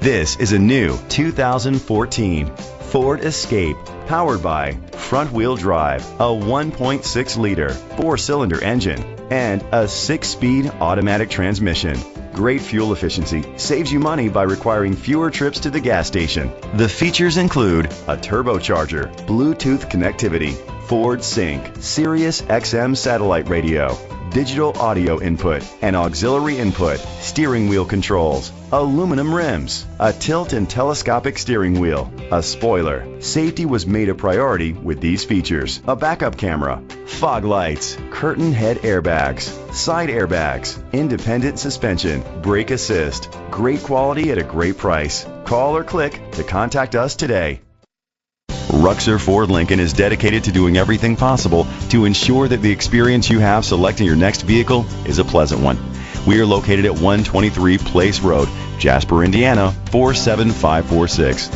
This is a new 2014 Ford Escape, powered by front-wheel drive, a 1.6-liter four-cylinder engine, and a 6-speed automatic transmission. Great fuel efficiency saves you money by requiring fewer trips to the gas station. The features include a turbocharger, Bluetooth connectivity, Ford Sync, Sirius XM satellite radio, digital audio input and auxiliary input, steering wheel controls, aluminum rims, a tilt and telescopic steering wheel, a spoiler. Safety was made a priority with these features: a backup camera, fog lights, curtain head airbags, side airbags, independent suspension, brake assist. Great quality at a great price. Call or click to contact us today. Ruxer Ford Lincoln is dedicated to doing everything possible to ensure that the experience you have selecting your next vehicle is a pleasant one. We are located at 123 Place Road, Jasper, Indiana 47546.